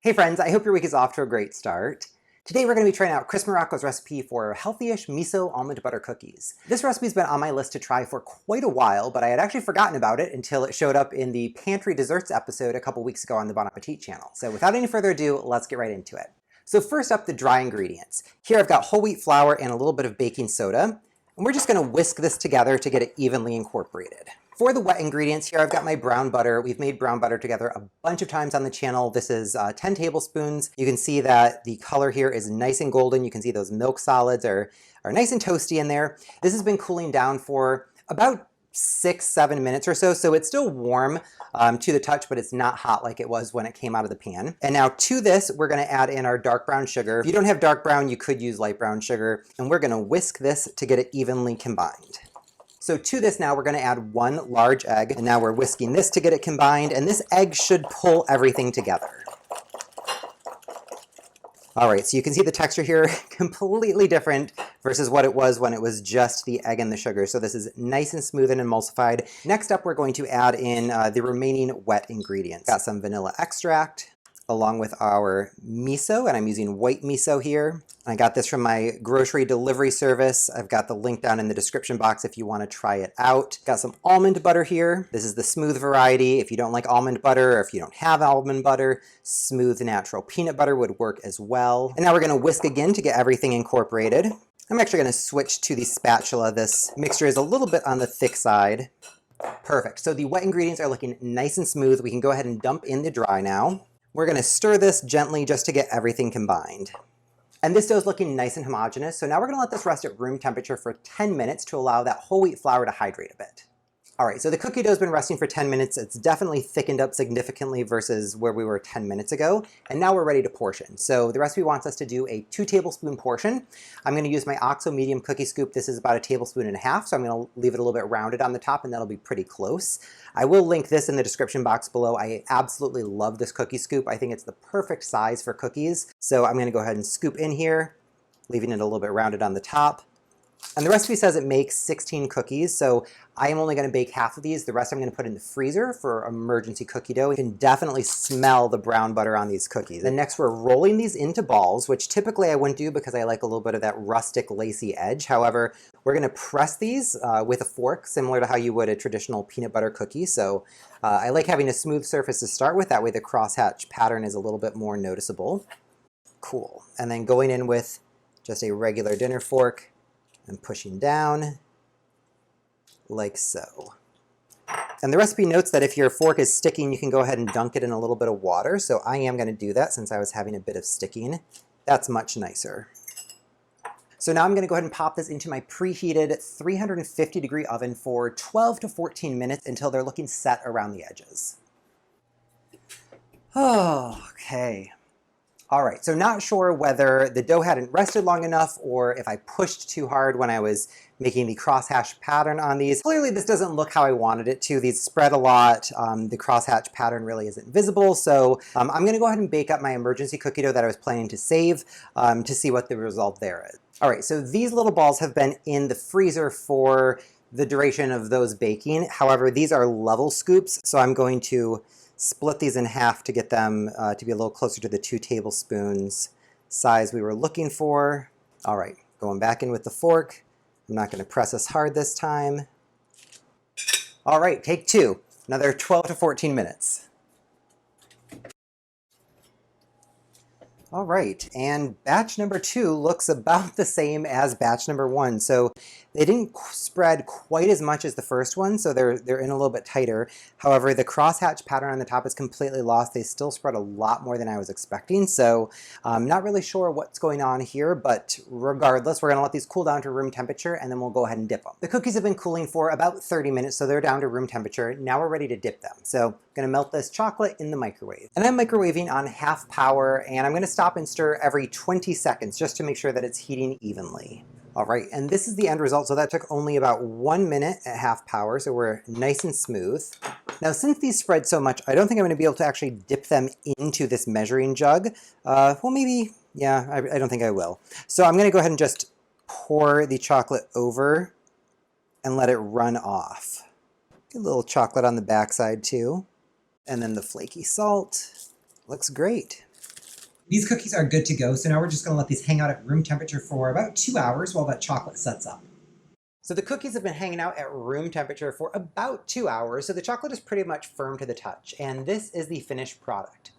Hey friends, I hope your week is off to a great start. Today we're going to be trying out Chris Morocco's recipe for healthy-ish miso almond butter cookies. This recipe's been on my list to try for quite a while, but I had actually forgotten about it until it showed up in the pantry desserts episode a couple weeks ago on the Bon Appetit channel. So without any further ado, let's get right into it. So first up, the dry ingredients. Here I've got whole wheat flour and a little bit of baking soda, and we're just going to whisk this together to get it evenly incorporated. For the wet ingredients here, I've got my brown butter. We've made brown butter together a bunch of times on the channel. This is 10 tablespoons. You can see that the color here is nice and golden. You can see those milk solids are nice and toasty in there. This has been cooling down for about 6-7 minutes or so, so it's still warm to the touch, but it's not hot like it was when it came out of the pan. And now to this, we're going to add in our dark brown sugar. If you don't have dark brown, you could use light brown sugar, and we're going to whisk this to get it evenly combined. So to this now, we're going to add one large egg, and now we're whisking this to get it combined, and this egg should pull everything together. All right, so you can see the texture here, completely different versus what it was when it was just the egg and the sugar. So this is nice and smooth and emulsified. Next up, we're going to add in the remaining wet ingredients. Got some vanilla extract, along with our miso, and I'm using white miso here. I got this from my grocery delivery service. I've got the link down in the description box if you want to try it out. Got some almond butter here. This is the smooth variety. If you don't like almond butter, or if you don't have almond butter, smooth natural peanut butter would work as well. And now we're going to whisk again to get everything incorporated. I'm actually going to switch to the spatula. This mixture is a little bit on the thick side. Perfect. So the wet ingredients are looking nice and smooth. We can go ahead and dump in the dry now. We're going to stir this gently just to get everything combined. And this dough is looking nice and homogeneous, so now we're going to let this rest at room temperature for 10 minutes to allow that whole wheat flour to hydrate a bit. All right, so the cookie dough has been resting for 10 minutes. It's definitely thickened up significantly versus where we were 10 minutes ago. And now we're ready to portion. So the recipe wants us to do a 2 tablespoon portion. I'm going to use my OXO medium cookie scoop. This is about 1.5 tablespoons, so I'm going to leave it a little bit rounded on the top, and that'll be pretty close. I will link this in the description box below. I absolutely love this cookie scoop. I think it's the perfect size for cookies. So I'm going to go ahead and scoop in here, leaving it a little bit rounded on the top. And the recipe says it makes 16 cookies, so I am only going to bake half of these. The rest I'm going to put in the freezer for emergency cookie dough. You can definitely smell the brown butter on these cookies. And next we're rolling these into balls, which typically I wouldn't do because I like a little bit of that rustic lacy edge. However, we're going to press these with a fork, similar to how you would a traditional peanut butter cookie. So I like having a smooth surface to start with. That way the crosshatch pattern is a little bit more noticeable. Cool. And then going in with just a regular dinner fork and pushing down like so. And the recipe notes that if your fork is sticking, you can go ahead and dunk it in a little bit of water. So I am going to do that since I was having a bit of sticking. That's much nicer. So now I'm going to go ahead and pop this into my preheated 350-degree oven for 12 to 14 minutes until they're looking set around the edges. Oh, okay. All right, so not sure whether the dough hadn't rested long enough or if I pushed too hard when I was making the crosshatch pattern on these. Clearly this doesn't look how I wanted it to. These spread a lot. The crosshatch pattern really isn't visible. So I'm gonna go ahead and bake up my emergency cookie dough that I was planning to save to see what the result there is. All right, so these little balls have been in the freezer for the duration of those baking. However, these are level scoops, so I'm going to split these in half to get them to be a little closer to the 2 tablespoons size we were looking for. All right, going back in with the fork. I'm not going to press as hard this time. All right, take 2. Another 12 to 14 minutes. All right, and batch number 2 looks about the same as batch number 1. So they didn't spread quite as much as the first one, so they're in a little bit tighter. However, the crosshatch pattern on the top is completely lost. They still spread a lot more than I was expecting, so I'm not really sure what's going on here, but regardless, we're gonna let these cool down to room temperature, and then we'll go ahead and dip them. The cookies have been cooling for about 30 minutes, so they're down to room temperature. Now we're ready to dip them. So I'm gonna melt this chocolate in the microwave. And I'm microwaving on half power, and I'm gonna stop and stir every 20 seconds just to make sure that it's heating evenly. All right, and this is the end result. So that took only about 1 minute at half power, so we're nice and smooth. Now, since these spread so much, I don't think I'm gonna be able to actually dip them into this measuring jug. Well, maybe, yeah, I don't think I will. So I'm gonna go ahead and just pour the chocolate over and let it run off. Get a little chocolate on the backside too. And then the flaky salt. Looks great. These cookies are good to go, so now we're just going to let these hang out at room temperature for about 2 hours while that chocolate sets up. So the cookies have been hanging out at room temperature for about 2 hours, so the chocolate is pretty much firm to the touch, and this is the finished product.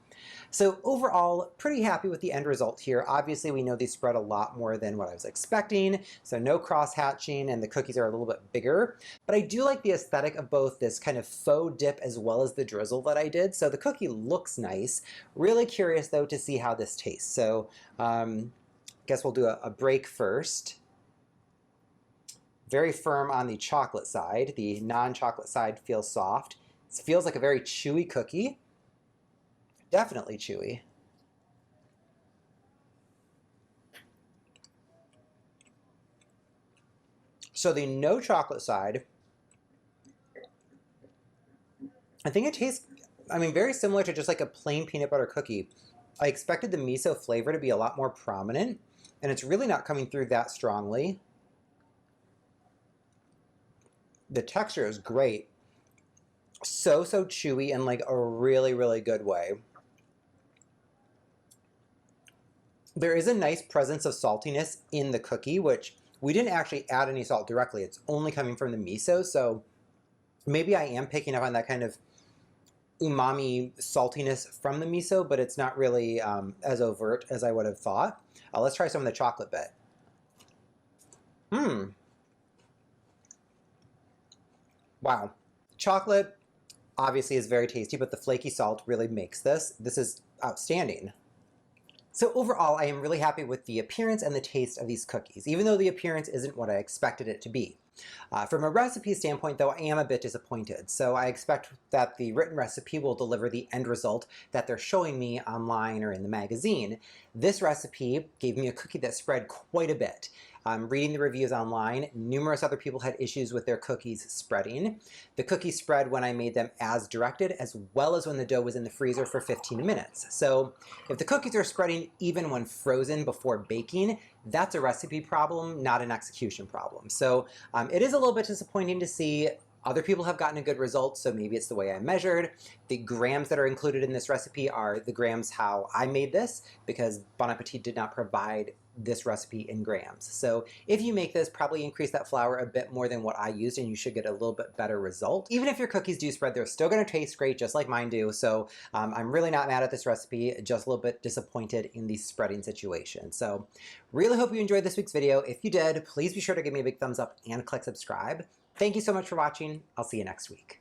So overall, pretty happy with the end result here. Obviously, we know they spread a lot more than what I was expecting, so no cross-hatching, and the cookies are a little bit bigger. But I do like the aesthetic of both this kind of faux dip as well as the drizzle that I did. So the cookie looks nice. Really curious, though, to see how this tastes. So guess we'll do a break first. Very firm on the chocolate side. The non-chocolate side feels soft. It feels like a very chewy cookie. Definitely chewy. So the no chocolate side, I think it tastes, very similar to just like a plain peanut butter cookie. I expected the miso flavor to be a lot more prominent, and it's really not coming through that strongly. The texture is great. So chewy in like a really, really good way. There is a nice presence of saltiness in the cookie, which we didn't actually add any salt directly. It's only coming from the miso, so maybe I am picking up on that kind of umami saltiness from the miso, but it's not really as overt as I would have thought. Let's try some of the chocolate bit. Wow. Chocolate obviously is very tasty, but the flaky salt really makes this. This is outstanding. So overall, I am really happy with the appearance and the taste of these cookies, even though the appearance isn't what I expected it to be. From a recipe standpoint, though, I am a bit disappointed. So I expect that the written recipe will deliver the end result that they're showing me online or in the magazine. This recipe gave me a cookie that spread quite a bit. Reading the reviews online, numerous other people had issues with their cookies spreading. The cookies spread when I made them as directed, as well as when the dough was in the freezer for 15 minutes. So if the cookies are spreading even when frozen before baking, that's a recipe problem, not an execution problem. So it is a little bit disappointing to see. Other people have gotten a good result, so maybe it's the way I measured. The grams that are included in this recipe are the grams how I made this, because Bon Appetit did not provide this recipe in grams. So if you make this, probably increase that flour a bit more than what I used, and you should get a little bit better result. Even if your cookies do spread, they're still going to taste great, just like mine do. So I'm really not mad at this recipe, just a little bit disappointed in the spreading situation. So really hope you enjoyed this week's video. If you did, please be sure to give me a big thumbs up and click subscribe. Thank you so much for watching. I'll see you next week.